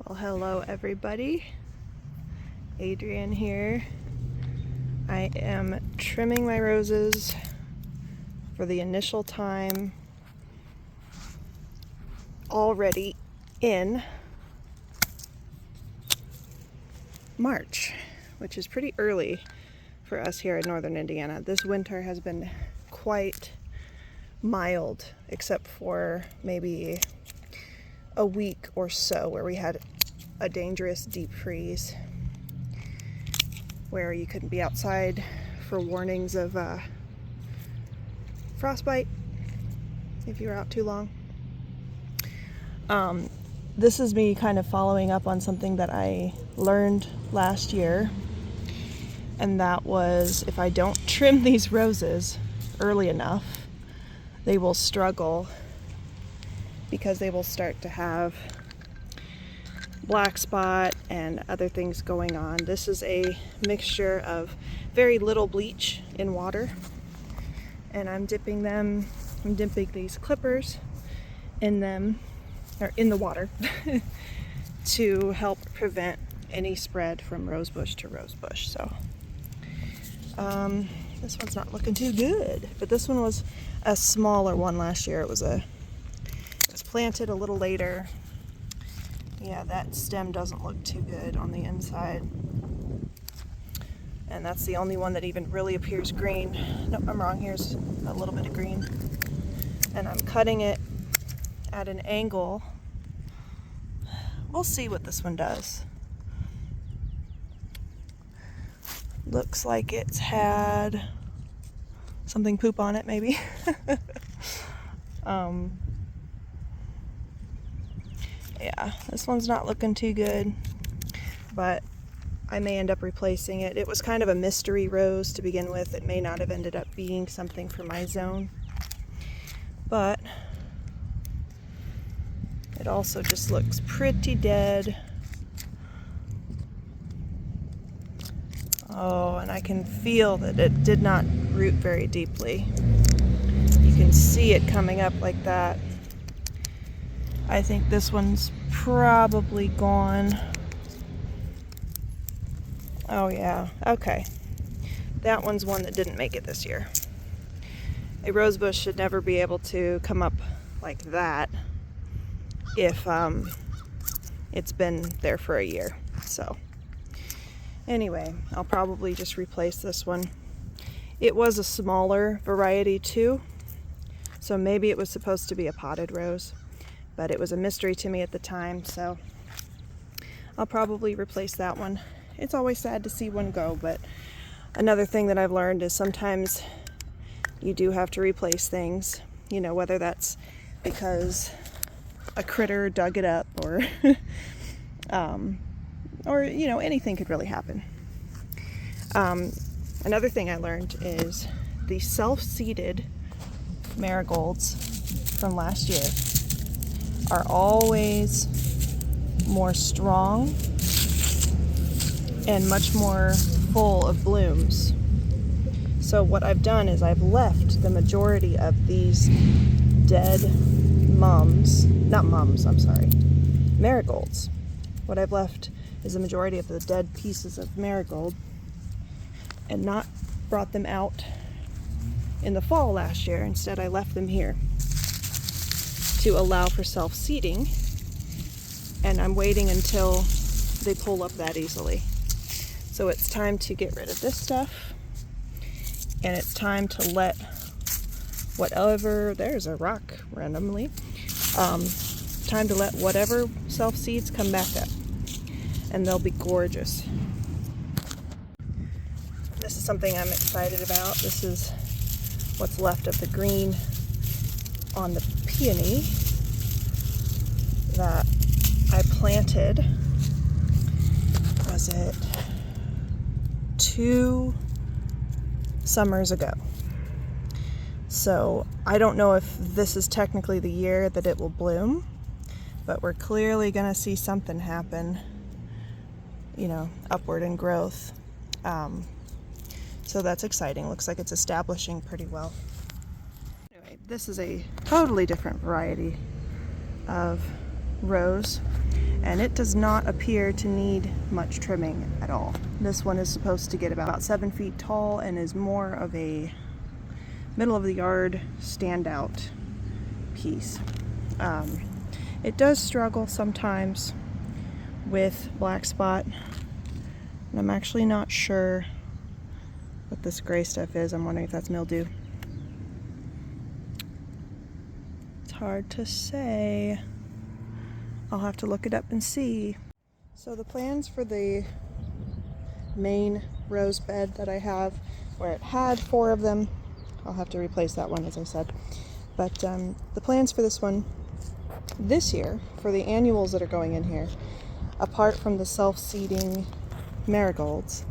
Well, hello everybody. Adrienne here. I am trimming my roses for the initial time already in March, which is pretty early for us here in northern Indiana. This winter has been quite mild, except for maybe a week or so where we had a dangerous deep freeze where you couldn't be outside for warnings of frostbite if you were out too long. This is me kind of following up on something that I learned last year, and that was if I don't trim these roses early enough, they will struggle because they will start to have black spot and other things going on. This is a mixture of very little bleach in water, and I'm dipping these clippers in them, or in the water, to help prevent any spread from rose bush to rose bush. So this one's not looking too good, but this one was a smaller one last year. It was planted a little later. Yeah, that stem doesn't look too good on the inside. And that's the only one that even really appears green. Nope, I'm wrong. Here's a little bit of green. And I'm cutting it at an angle. We'll see what this one does. Looks like it's had something poop on it, maybe. Yeah, this one's not looking too good, but I may end up replacing it. It was kind of a mystery rose to begin with. It may not have ended up being something for my zone, but it also just looks pretty dead. Oh, and I can feel that it did not root very deeply. You can see it coming up like that. I think this one's probably gone. Oh yeah, okay. That one's one that didn't make it this year. A rose bush should never be able to come up like that if it's been there for a year. So anyway, I'll probably just replace this one. It was a smaller variety too, so maybe it was supposed to be a potted rose, but it was a mystery to me at the time, so I'll probably replace that one. It's always sad to see one go, but another thing that I've learned is sometimes you do have to replace things, you know, whether that's because a critter dug it up or you know, anything could really happen. Another thing I learned is the self-seeded marigolds from last year are always more strong and much more full of blooms. So what I've done is I've left the majority of these dead marigolds. What I've left is the majority of the dead pieces of marigold, and not brought them out in the fall last year. Instead, I left them here to allow for self-seeding, and I'm waiting until they pull up that easily. So it's time to get rid of this stuff, and it's time to let whatever, there's a rock randomly, time to let whatever self-seeds come back up, and they'll be gorgeous. This is something I'm excited about. This is what's left of the green on the peony that I planted, was it 2 summers ago? So I don't know if this is technically the year that it will bloom, but we're clearly going to see something happen, you know, upward in growth. So that's exciting. Looks like it's establishing pretty well. Anyway, this is a totally different variety of rose, and it does not appear to need much trimming at all. This one is supposed to get about 7 feet tall and is more of a middle of the yard standout piece. It does struggle sometimes with black spot, and I'm actually not sure what this gray stuff is. I'm wondering if that's mildew. It's hard to say. I'll have to look it up and see. So the plans for the main rose bed that I have, where it had 4 of them, I'll have to replace that one, as I said. But the plans for this one this year, for the annuals that are going in here, apart from the self-seeding marigolds,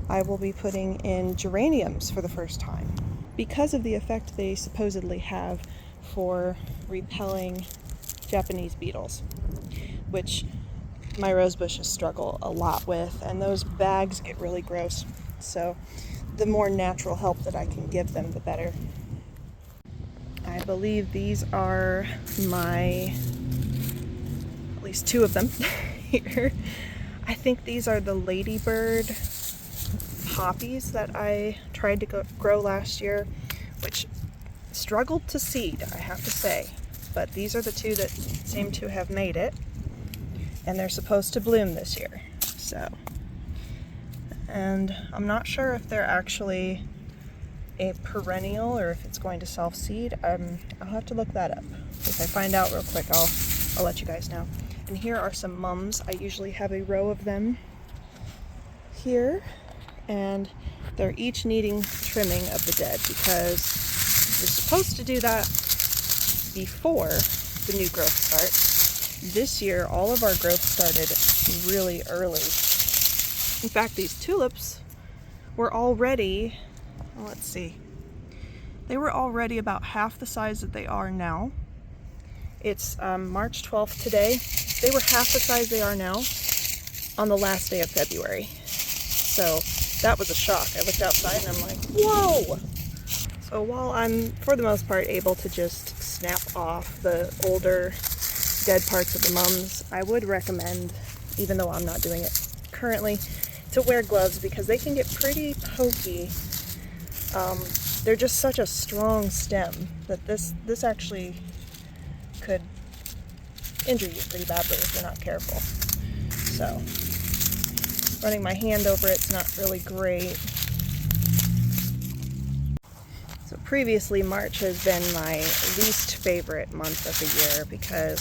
I will be putting in geraniums for the first time, because of the effect they supposedly have for repelling Japanese beetles, which my rose bushes struggle a lot with, and those bags get really gross. So the more natural help that I can give them, the better. I believe these are my, at least 2 of them here. I think these are the ladybird poppies that I tried to grow last year, which struggled to seed, I have to say. But these are the 2 that seem to have made it, and they're supposed to bloom this year. So, and I'm not sure if they're actually a perennial or if it's going to self-seed. I'll have to look that up. If I find out real quick, I'll let you guys know. And here are some mums. I usually have a row of them here, and they're each needing trimming of the dead, because you're supposed to do that before the new growth starts. This year, all of our growth started really early. In fact, these tulips were already, well, let's see, they were already about half the size that they are now. It's March 12th today. They were half the size they are now on the last day of February. So that was a shock. I looked outside and I'm like, whoa! So while I'm, for the most part, able to just snap off the older dead parts of the mums, I would recommend, even though I'm not doing it currently, to wear gloves, because they can get pretty pokey. They're just such a strong stem that this actually could injure you pretty badly if you're not careful. So running my hand over it's not really great. So previously, March has been my least favorite month of the year, because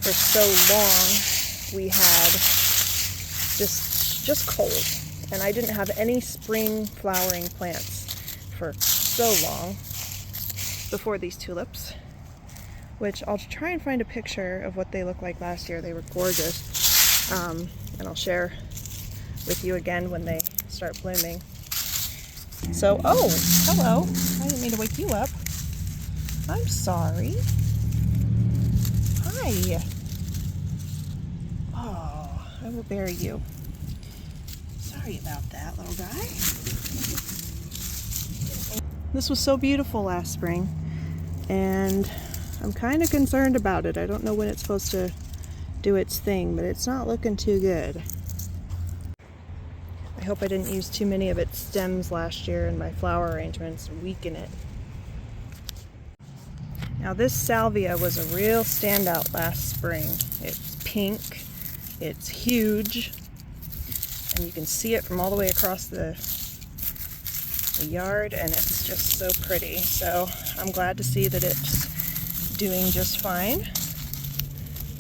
for so long we had just cold, and I didn't have any spring flowering plants for so long before these tulips, which I'll try and find a picture of what they looked like last year. They were gorgeous, and I'll share with you again when they start blooming. So, oh, hello. I didn't mean to wake you up. I'm sorry. Hi. Oh, I will bury you. Sorry about that, little guy. This was so beautiful last spring, and I'm kind of concerned about it. I don't know when it's supposed to do its thing, but it's not looking too good. I hope I didn't use too many of its stems last year in my flower arrangements and weaken it. Now this salvia was a real standout last spring. It's pink, it's huge, and you can see it from all the way across the yard, and it's just so pretty. So I'm glad to see that it's doing just fine.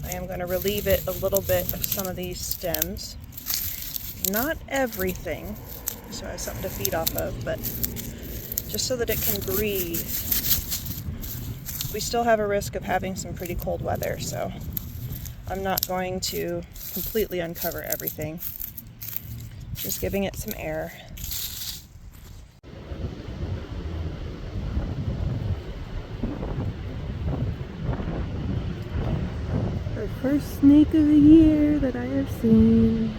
I am going to relieve it a little bit of some of these stems. Not everything, so I have something to feed off of, but just so that it can breathe. We still have a risk of having some pretty cold weather, so I'm not going to completely uncover everything. Just giving it some air. Our first snake of the year that I have seen.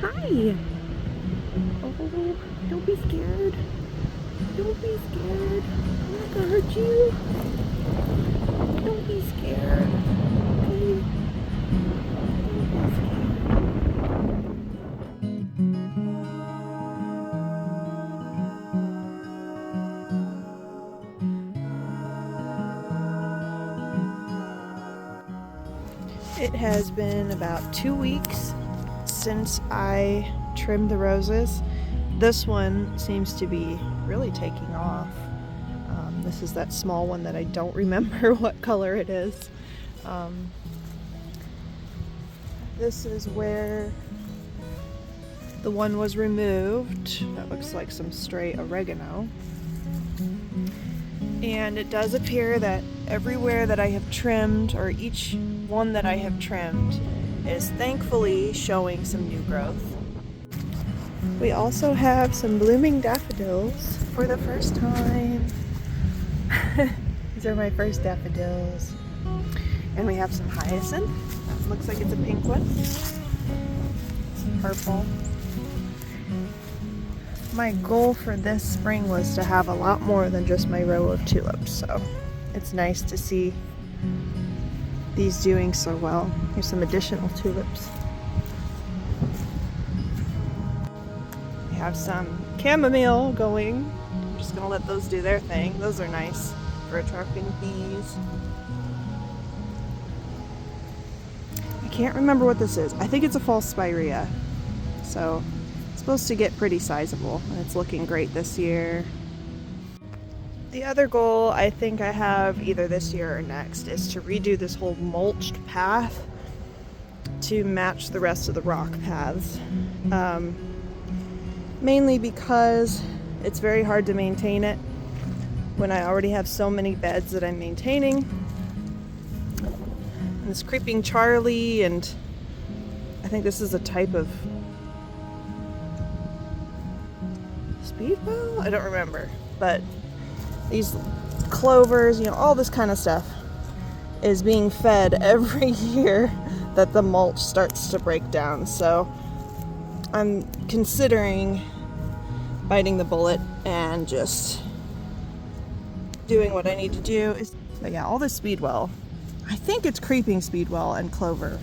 Hi! Oh, don't be scared. Don't be scared. I'm not gonna hurt you. Don't be scared. Okay? Don't be It has been about 2 weeks since I trimmed the roses. This one seems to be really taking off. This is that small one that I don't remember what color it is. This is where the one was removed. That looks like some stray oregano. And it does appear that everywhere that I have trimmed, or each one that I have trimmed, is thankfully showing some new growth. We also have some blooming daffodils for the first time. These are my first daffodils. And we have some hyacinth. That looks like it's a pink one. Some purple. My goal for this spring was to have a lot more than just my row of tulips, so it's nice to see these doing so well. Here's some additional tulips. We have some chamomile going. I'm just gonna let those do their thing. Those are nice for attracting bees. I can't remember what this is. I think it's a false spirea. So it's supposed to get pretty sizable, and it's looking great this year. The other goal I think I have either this year or next is to redo this whole mulched path to match the rest of the rock paths. Mainly because it's very hard to maintain it when I already have so many beds that I'm maintaining. And this creeping Charlie, and I think this is a type of speedwell? I don't remember, but these clovers, you know, all this kind of stuff is being fed every year that the mulch starts to break down. So I'm considering biting the bullet and just doing what I need to do. But yeah, all this speedwell, I think it's creeping speedwell and clover.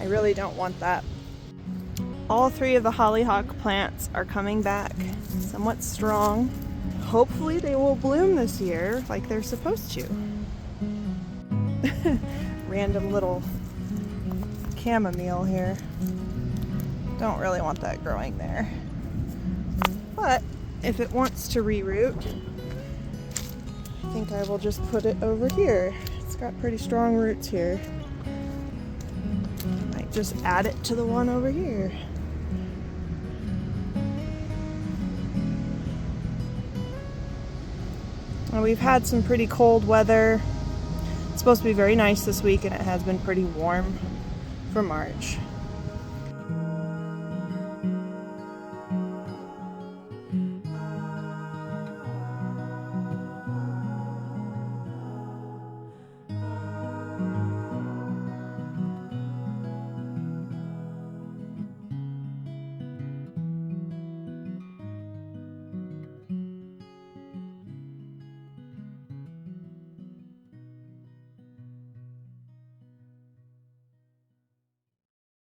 I really don't want that. All 3 of the hollyhock plants are coming back somewhat strong. Hopefully they will bloom this year like they're supposed to. Random little chamomile here. Don't really want that growing there. But if it wants to reroot, I think I will just put it over here. It's got pretty strong roots here. Might just add it to the one over here. And we've had some pretty cold weather. It's supposed to be very nice this week, and it has been pretty warm for March.